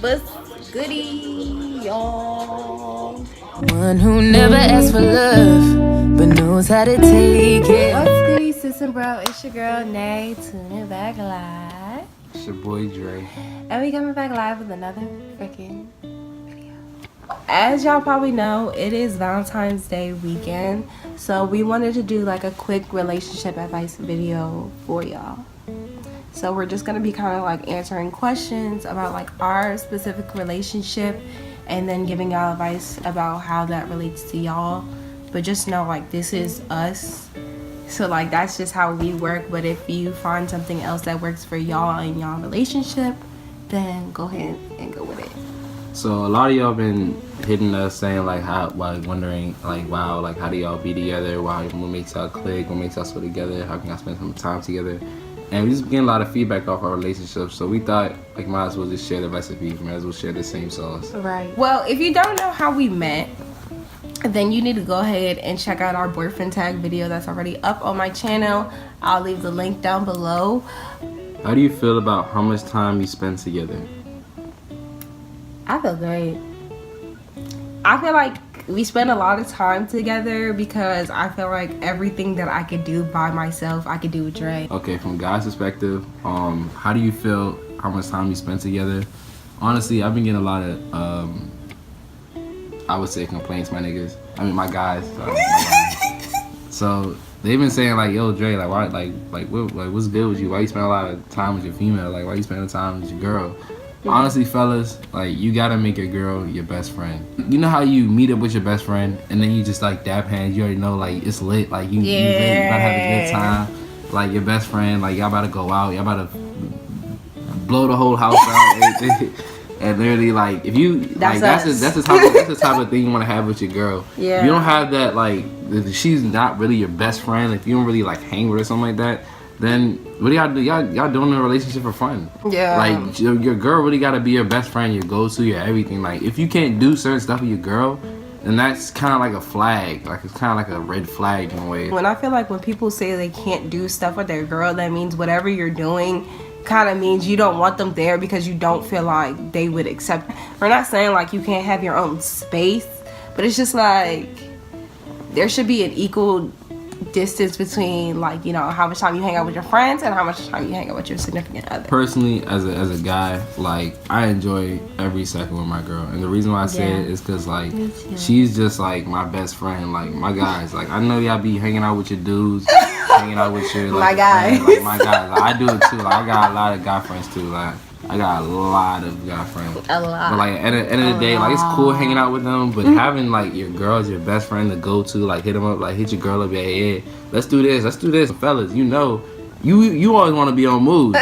But goody, y'all. One who never asks for love, but knows how to take it. What's goody, sis and bro? It's your girl, Nae. Tune it back live. It's your boy, Drey. And we coming back live with another freaking video. As y'all probably know, it is Valentines Day weekend. So we wanted to do like a quick relationship advice video for y'all. So we're just going to be kind of like answering questions about like our specific relationship and then giving y'all advice about how that relates to y'all. But just know like this is us. So like that's just how we work. But if you find something else that works for y'all in y'all relationship, then go ahead and go with it. So a lot of y'all been hitting us saying like how, like wondering like wow, like how do y'all be together? Wow, what makes y'all click? What makes y'all so together? How can y'all spend some time together? And we just getting a lot of feedback off our relationship, so we thought like might as well just share the recipe, might as well share the same sauce. Right. Well, if you don't know how we met, then you need to go ahead and check out our boyfriend tag video that's already up on my channel. I'll leave the link down below. How do you feel about how much time you spend together? I feel great. I feel like we spend a lot of time together because I feel like everything that I could do by myself, I could do with Drey. Okay, from God's perspective, how do you feel how much time you spend together? Honestly, I've been getting a lot of, I would say complaints, my niggas. I mean, my guys. Sorry, my guys. So they've been saying like, yo, Drey, like, why, what's good with you? Why you spend a lot of time with your female? Like, why you spending time with your girl? Honestly, fellas, like you gotta make your girl your best friend. You know how you meet up with your best friend and then you just like dab hands. You already know like it's lit. Like you about to have a good time. Like your best friend, like y'all about to go out. Y'all about to blow the whole house out. And literally, like if you that's the type of thing you want to have with your girl. Yeah. If you don't have that, like if she's not really your best friend. If you don't really like hang with her or something like that, then what do y'all do? Y'all doing a relationship for fun. Yeah. Like your girl really gotta be your best friend, your go-to, your everything. Like if you can't do certain stuff with your girl, then that's kind of like a flag. Like it's kind of like a red flag in a way. When I feel like when people say they can't do stuff with their girl, that means whatever you're doing kind of means you don't want them there because you don't feel like they would accept. We're not saying like you can't have your own space, but it's just like there should be an equal distance between like, you know, how much time you hang out with your friends and how much time you hang out with your significant other. Personally, as a guy, like I enjoy every second with my girl, and the reason why I say it is because like she's just like my best friend. Like my guys, like I know y'all be hanging out with your dudes, hanging out with your like, my guys, like my guys. Like, I do it too. Like I got a lot of guy friends too. Like I got a lot of guy friends. A lot. But like at the end of the day, like it's cool hanging out with them, but having like your girl as your best friend to go to, like hit them up, like hit your girl up, yeah, let's do this, fellas. You know, you always want to be on moves.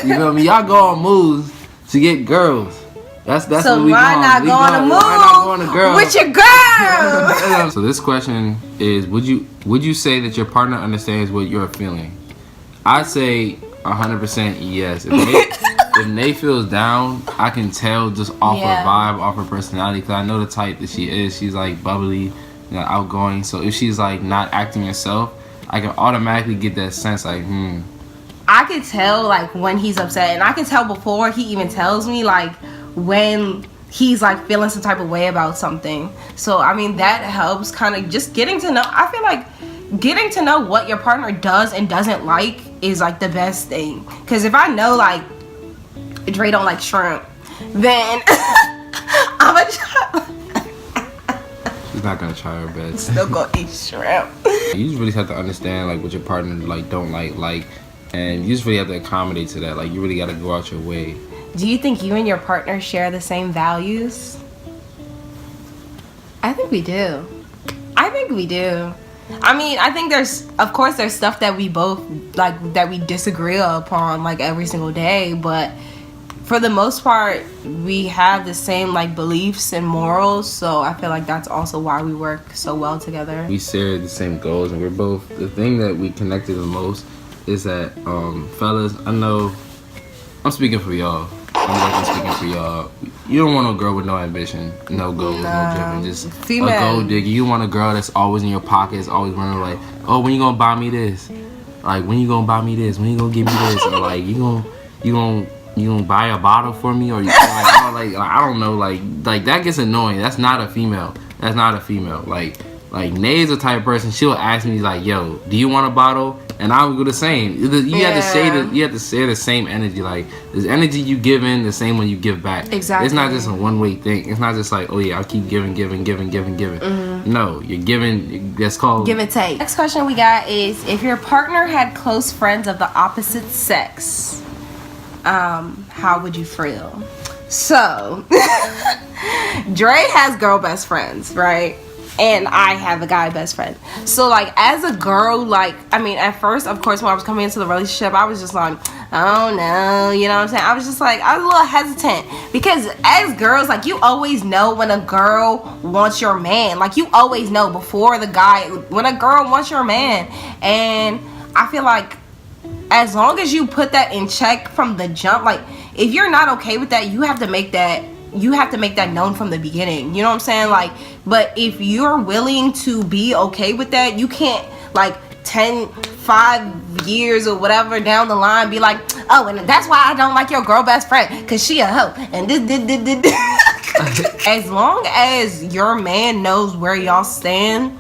You feel me? Y'all go on moves to get girls. That's so what we why going. not go on a move? Why not go on a girl with your girl? So this question is: Would you say that your partner understands what you're feeling? I'd say 100% yes. If Nae feels down, I can tell just off her vibe, off her personality, because I know the type that she is. She's like bubbly, you know, outgoing. So if she's like not acting herself, I can automatically get that sense like, I could tell like when he's upset, and I can tell before he even tells me like when he's like feeling some type of way about something. So I mean that helps kind of just getting to know. I feel like getting to know what your partner does and doesn't like is like the best thing. Because if I know like Drey don't like shrimp, then I'm gonna try. She's not gonna try her best. Still gonna eat shrimp. You just really have to understand like what your partner like don't like, and you just really have to accommodate to that. Like you really got to go out your way. Do you think you and your partner share the same values? I think we do. I mean, I think there's stuff that we both like that we disagree upon like every single day, but for the most part we have the same like beliefs and morals, so I feel like that's also why we work so well together. We share the same goals, and we're both, the thing that we connected the most is that fellas, I know I'm speaking for y'all. I'm speaking for y'all. You don't want a girl with no ambition, no goals, no driven, just female. A gold digger. You want a girl that's always in your pockets, always running like, oh, when you gonna buy me this? Like, when you gonna buy me this? When you gonna give me this? Or like, you gonna you gonna buy a bottle for me, or you I don't know, like that gets annoying. That's not a female. That's not a female. Like Nae is the type of person, she'll ask me like, yo, do you want a bottle? And I would go the same. You have to say the same energy. Like, there's energy you give in, the same one you give back. Exactly. It's not just a one-way thing. It's not just like, oh yeah, I'll keep giving. No, you're giving. That's called give and take. Next question we got is, if your partner had close friends of the opposite sex, how would you feel? So, Drey has girl best friends, right? And I have a guy best friend. So, like, as a girl, like, I mean, at first, of course, when I was coming into the relationship, I was just like, oh no, you know what I'm saying? I was just like, I was a little hesitant. Because as girls, like, you always know when a girl wants your man. Like, you always know before the guy, when a girl wants your man. And I feel like, as long as you put that in check from the jump, like, if you're not okay with that, you have to make that known from the beginning. You know what I'm saying? Like, but if you're willing to be okay with that, you can't, like, 5 years or whatever down the line be like, oh, and that's why I don't like your girl best friend, because she a hoe. And this. As long as your man knows where y'all stand,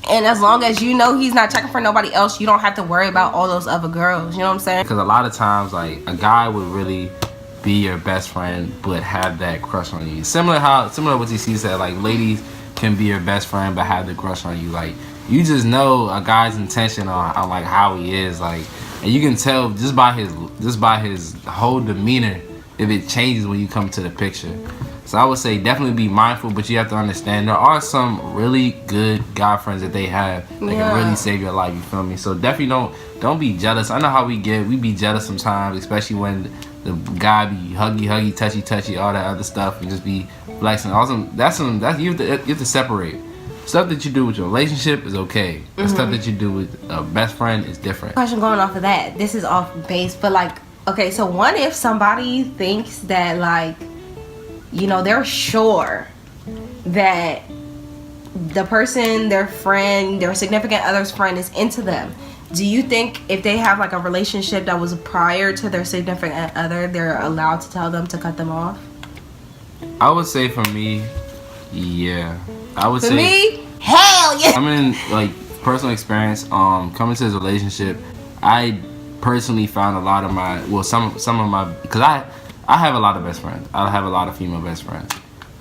and as long as you know he's not checking for nobody else, you don't have to worry about all those other girls. You know what I'm saying? Because a lot of times, like, a guy would really be your best friend but have that crush on you. Similar to what TC said, like, ladies can be your best friend but have the crush on you. Like, you just know a guy's intention on like how he is, like, and you can tell just by his whole demeanor if it changes when you come to the picture. So I would say definitely be mindful, but you have to understand there are some really good guy friends that they have that can really save your life, you feel me? So definitely don't be jealous. I know how we be jealous sometimes, especially when the guy be huggy, touchy, all that other stuff, and just be flexing. Also, that's you have to separate. Stuff that you do with your relationship is okay. The stuff that you do with a best friend is different. Question going off of that. This is off base, but like, okay, so what if somebody thinks that, like, you know, they're sure that the person, their friend, their significant other's friend is into them? Do you think if they have like a relationship that was prior to their significant other, they're allowed to tell them to cut them off? I would say for me, yeah. I would say for me, hell yeah. I'm in like personal experience. Coming to this relationship, I personally found a lot of my some of my, because I have a lot of best friends. I have a lot of female best friends,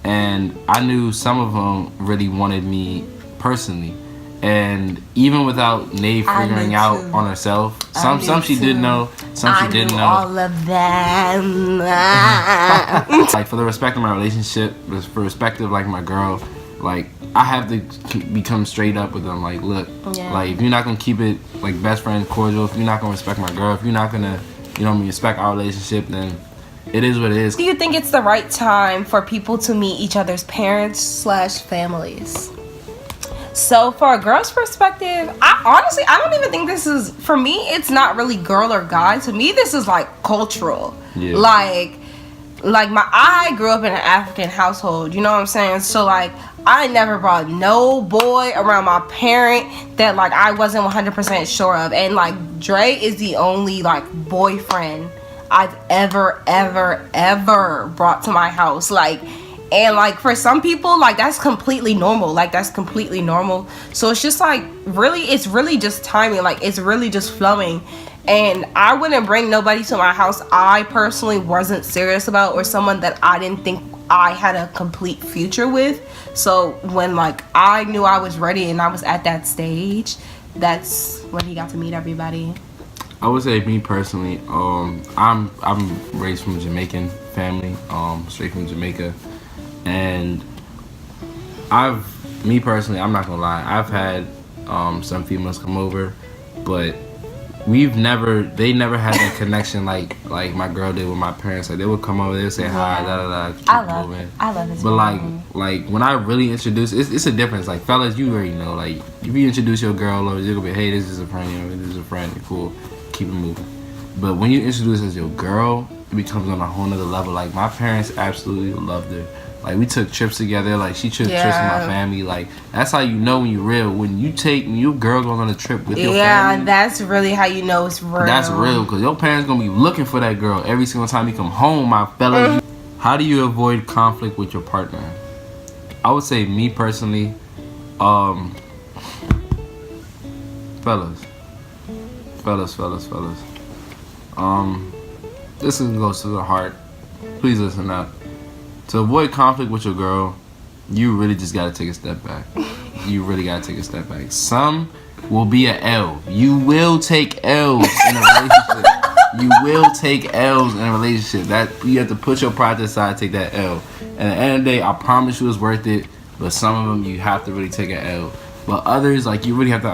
and I knew some of them really wanted me personally. And even without Nae figuring out on herself, some she did know, some she didn't know. All of them. Like, for the respect of my relationship, for respect of like my girl, like, I have to become straight up with them. Like, look, like, if you're not gonna keep it like best friend cordial, if you're not gonna respect my girl, if you're not gonna, you know, respect our relationship, then it is what it is. Do you think it's the right time for people to meet each other's parents / families? So for a girl's perspective, I don't even think this is, for me, it's not really girl or guy. To me, this is like cultural. Yeah. Like I grew up in an African household, you know what I'm saying? So like, I never brought no boy around my parent that like I wasn't 100% sure of. And like, Drey is the only like boyfriend I've ever brought to my house. Like, and like, for some people, like, that's completely normal. Like, that's completely normal. So it's just like, really, it's really just timing. Like, it's really just flowing. And I wouldn't bring nobody to my house I personally wasn't serious about, or someone that I didn't think I had a complete future with. So when like I knew I was ready and I was at that stage, that's when he got to meet everybody. I would say, me personally, I'm raised from a Jamaican family, straight from Jamaica. And me personally, I'm not gonna lie, I've had some females come over, but they never had that connection like my girl did with my parents. Like, they would come over, they would say hi, keep moving. I love it. But like when I really introduce, it's a difference. Like, fellas, you already know. Like, if you introduce your girl over, you're gonna be, hey, this is a friend, you know, this is a friend, cool, keep it moving. But when you introduce as your girl, it becomes on a whole nother level. Like, my parents absolutely loved her. Like, we took trips together. Like, she took trips with my family. Like, that's how you know when you're real. When your girl going on a trip with your family. Yeah, that's really how you know it's real. That's real, because your parents going to be looking for that girl every single time you come home, my fellas. How do you avoid conflict with your partner? I would say, me personally, fellas. This goes to the heart. Please listen up. To avoid conflict with your girl, you really just gotta take a step back. You really gotta take a step back. Some will be a L. You will take L's in a relationship. You will take L's in a relationship. That you have to put your pride to the side, take that L. And at the end of the day, I promise you it's worth it. But some of them you have to really take an L. But others, like, you really have to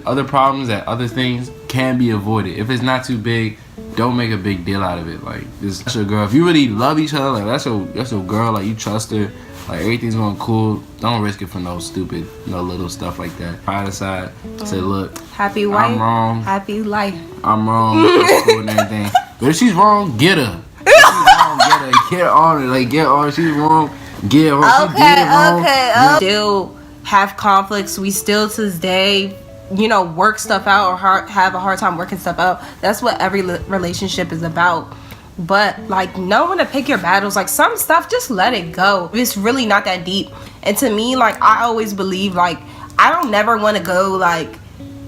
other problems that other things can be avoided. If it's not too big, don't make a big deal out of it. Like, that's your girl. If you really love each other, like, that's your girl. Like, you trust her. Like, everything's going cool. Don't risk it for no stupid, little stuff like that. Pride aside, say, look, happy wife, I'm wrong. Happy life. I'm wrong. That's cool and everything. But if she's wrong, get her. If she's wrong, get her. Get on her. Like, get on her. She's wrong. Get her. Okay. Still have conflicts. We still to this day, work stuff out or have a hard time working stuff out. That's what every relationship is about. But, like, know when to pick your battles. Like, some stuff, just let it go. It's really not that deep. And to me, like, I always believe, like, I don't never want to go, like,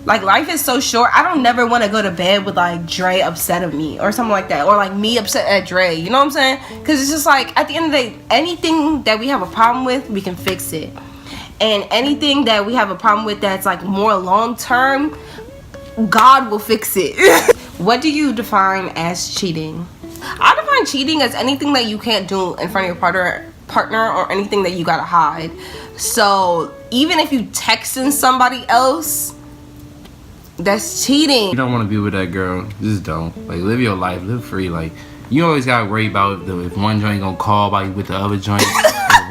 life is so short. I don't never want to go to bed with, like, Drey upset at me or something like that. Or, like, me upset at Drey. You know what I'm saying? Because it's just, like, at the end of the day, anything that we have a problem with, we can fix it. And anything that we have a problem with that's, like, more long-term, God will fix it. What do you define as cheating? I define cheating as anything that you can't do in front of your partner or anything that you gotta hide. So even if you texting somebody else, that's cheating. You don't want to be with that girl, just don't. Like, live your life, live free. Like, you always gotta worry about if one joint gonna call by you with the other joint.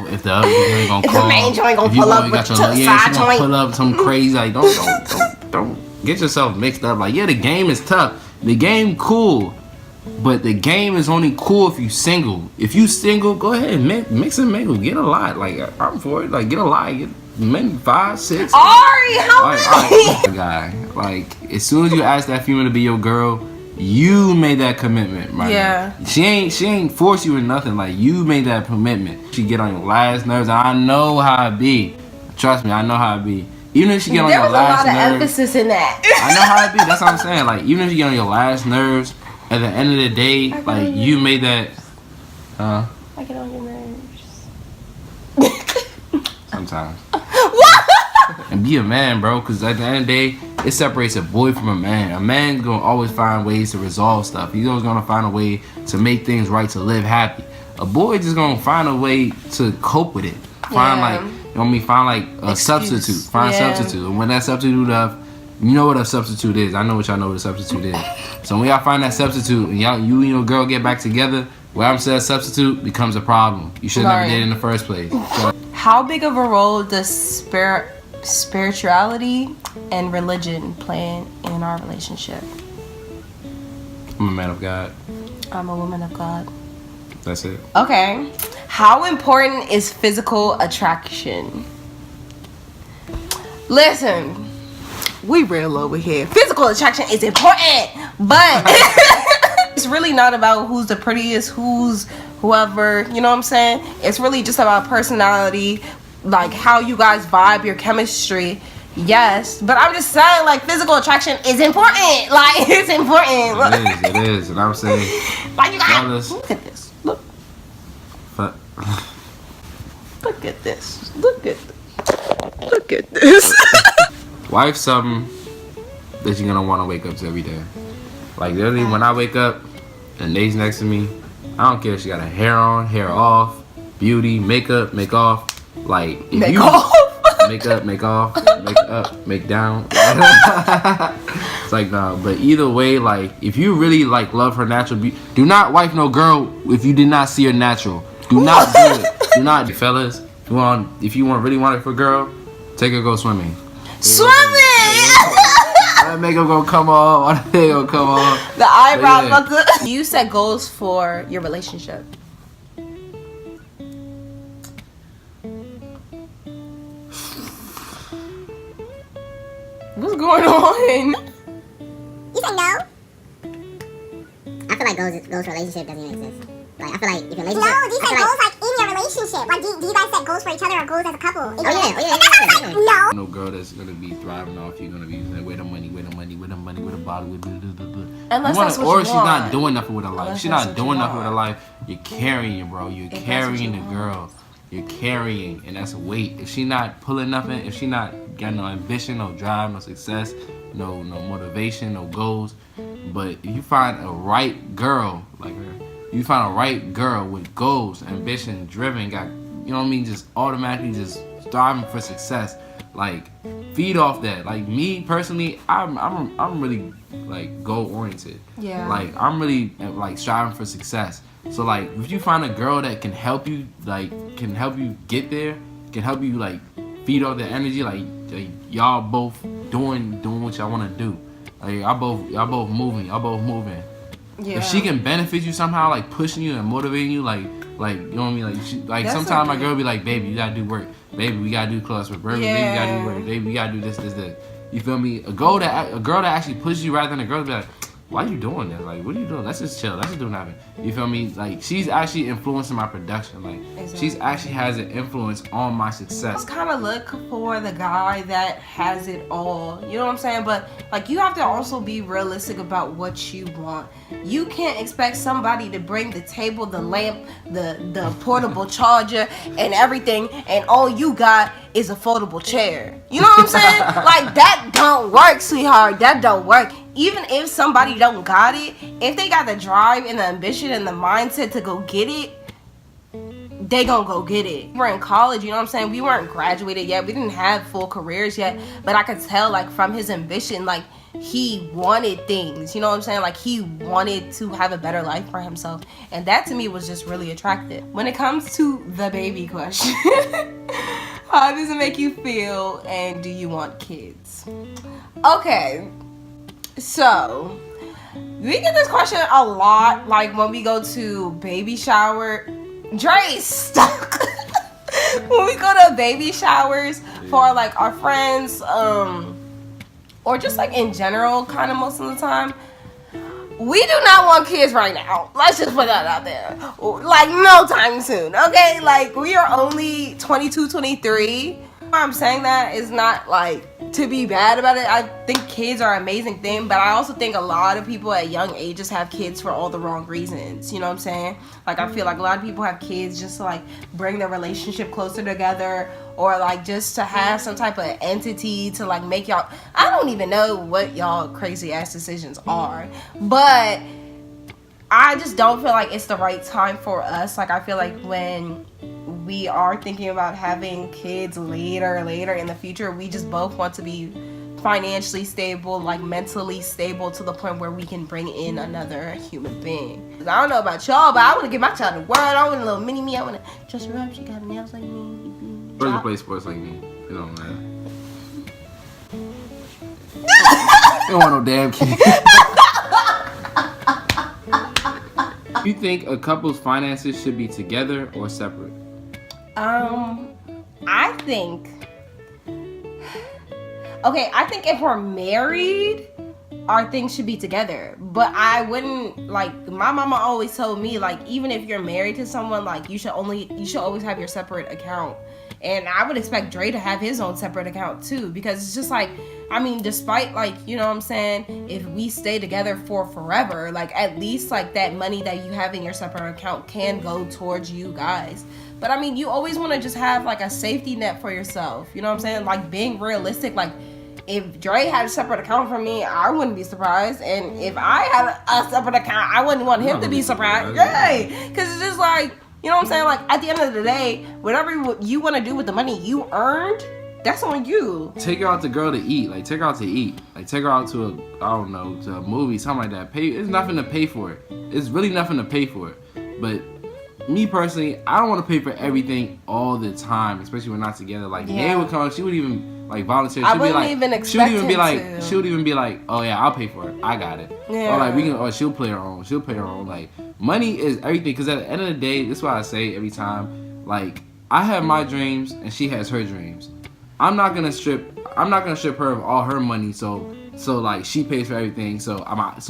If the other joint gonna call, the main joint gonna pull up with the side joint. Pull up some crazy. Like, don't get yourself mixed up. Like, yeah, the game is tough. The game cool. But the game is only cool if you single. If you single, go ahead and mix and mingle. Get a lot. Like, I'm for it. Like, get a lot. Get maybe 5, 6. Ari, how many? Guy, like, as soon as you ask that female to be your girl, you made that commitment, right? Yeah. She ain't force you or nothing. Like, you made that commitment. She get on your last nerves. I know how it be. Trust me, I know how it be. Even if she get on your last nerves. There was a lot of emphasis in that. I know how it be. That's what I'm saying. Like, even if you get on your last nerves, at the end of the day, like, you made that. I get on your nerves. Sometimes. What? And be a man, bro, because at the end of the day, it separates a boy from a man. A man's gonna always find ways to resolve stuff. He's always gonna find a way to make things right, to live happy. A boy just gonna find a way to cope with it. Find a substitute. Find a substitute. And when that substitute up, you know what a substitute is. I know what y'all know what a substitute is. So when y'all find that substitute and you and your girl get back together, what I'm saying, substitute becomes a problem. You should never did it in the first place. So, how big of a role does spirituality and religion play in our relationship? I'm a man of God. I'm a woman of God. That's it. Okay. How important is physical attraction? Listen, we real over here. Physical attraction is important, but it's really not about who's the prettiest, whoever, you know what I'm saying? It's really just about personality, like how you guys vibe, your chemistry. Yes, but I'm just saying, like, physical attraction is important. Like, it's important. It is. And I'm saying, like, you guys, look at this. Look at this. Look at this. Wife's something that you're gonna want to wake up to every day. Like, literally, when I wake up and Nae's next to me, I don't care if she got her hair on, hair off, beauty, makeup, make off. Like, if make you off. Make up, make off, make up, make down. It's like, nah. But either way, like, if you really, like, love her natural beauty, do not wife no girl if you did not see her natural. Do not do it. Do not, fellas. If you really want it for a girl, take her go swimming. That makeup gonna come on. They gonna come on. The eyebrows. Yeah. You set goals for your relationship. going on? You say no? I feel like goals relationship doesn't even exist. Like, I feel like if your relationship... No, these are goals like in your relationship. Like, do you guys set goals for each other or goals as a couple? Oh, yeah. No. No girl that's gonna be thriving off you gonna be using where the money, where the body, Unless that's what you or she's want. not doing nothing with her life. Unless She's that's not what doing you nothing with her want. life. You're carrying, bro. You're If that's carrying what the you girl. You're carrying, and that's a weight. If she not pulling nothing, if she not got no ambition, no drive, no success, no motivation, no goals. But if you find a right girl like her, you find a right girl with goals, ambition, driven, got, you know what I mean, just automatically just striving for success. Like, feed off that. Like, me personally, I'm really like goal oriented. Yeah. Like, I'm really like striving for success. So like, if you find a girl that can help you, like, can help you get there, can help you like feed off that energy, like y'all both doing what y'all want to do. Like, y'all both moving. Yeah. If she can benefit you somehow, like pushing you and motivating you, like you know what I mean, like That's sometimes my okay. girl be like, baby, you gotta do work. Baby, we gotta do classwork. Baby, we gotta do work. Baby, we gotta do this. You feel me? A girl that actually pushes you rather than a girl that be like, why you doing that? Like, what are you doing? Let's just chill. Let's just do nothing. You feel me? Like, she's actually influencing my production. Like, she's actually has an influence on my success. Just kind of look for the guy that has it all. You know what I'm saying? But like, you have to also be realistic about what you want. You can't expect somebody to bring the table, the lamp, the portable charger, and everything, and all you got is a foldable chair. You know what I'm saying? Like, that don't work, sweetheart. That don't work. Even if somebody don't got it, if they got the drive and the ambition and the mindset to go get it, they gonna go get it. We're in college, you know what I'm saying? We weren't graduated yet. We didn't have full careers yet. But I could tell, like, from his ambition, like, he wanted things. You know what I'm saying? Like, he wanted to have a better life for himself. And that, to me, was just really attractive. When it comes to the baby question, how does it make you feel? And do you want kids? Okay. So, we get this question a lot, like when we go to baby shower. Drey, stuck. When we go to baby showers for like our friends, or just like in general, kind of most of the time, we do not want kids right now. Let's just put that out there. Like, no time soon, okay? Like, we are only 22, 23. I'm saying that is not like to be bad about it. I think kids are an amazing thing, but I also think a lot of people at young ages have kids for all the wrong reasons. You know what I'm saying? Like, I feel like a lot of people have kids just to like bring their relationship closer together, or like just to have some type of entity to like make y'all, I don't even know what y'all crazy ass decisions are, but I just don't feel like it's the right time for us. Like, I feel like when we are thinking about having kids later in the future, we just both want to be financially stable, like mentally stable, to the point where we can bring in another human being. I don't know about y'all, but I want to give my child a world. I want a little mini me. I want to dress her up. She got nails like me. Or you play sports like me. You know, man. You don't want no damn kid. You think a couple's finances should be together or separate? I think, okay, I think if we're married, our things should be together. But I wouldn't, like, my mama always told me, like, even if you're married to someone, like, you should always have your separate account. And I would expect Drey to have his own separate account too, because it's just like, I mean, despite, like, you know what I'm saying, if we stay together for forever, like, at least like that money that you have in your separate account can go towards you guys. But I mean, you always want to just have like a safety net for yourself. You know what I'm saying? Like, being realistic, like, if Drey had a separate account from me, I wouldn't be surprised. And if I had a separate account, I wouldn't want him to be surprised. Right? Because it's just like, you know what I'm saying? Like, at the end of the day, whatever you want to do with the money you earned, that's on you. Take her out to girl to eat. Like, take her out to eat. Like, take her out to a, I don't know, to a movie, something like that. There's nothing to pay for it. It's really nothing to pay for it. But me personally, I don't want to pay for everything all the time, especially when we're not together. Like, Nae would come, she would even like volunteer. I wouldn't even expect she would even be like, oh yeah, I'll pay for it. I got it. Yeah. Or like or she'll play her own. She'll pay her own. Like, money is everything. Because at the end of the day, this is what I say every time. Like, I have my dreams and she has her dreams. I'm not gonna strip her of all her money. So like she pays for everything. So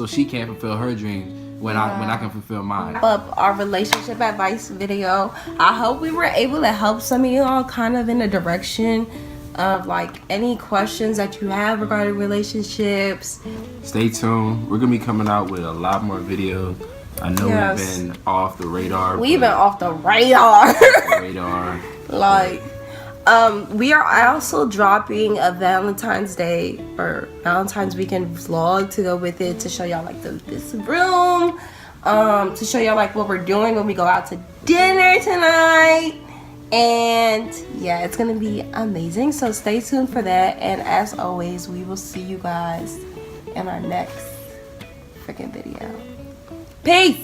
she can't fulfill her dreams when I can fulfill mine. Up our relationship advice video. I hope we were able to help some of y'all kind of in the direction of like any questions that you have regarding relationships. Stay tuned. We're gonna be coming out with a lot more videos. I know we've been off the radar. We've been off the radar. Like, we are also dropping a Valentine's Day or Valentine's weekend vlog to go with it, to show y'all like this room, to show y'all like what we're doing when we go out to dinner tonight. And yeah, it's gonna be amazing, so stay tuned for that. And as always, we will see you guys in our next freaking video. Peace.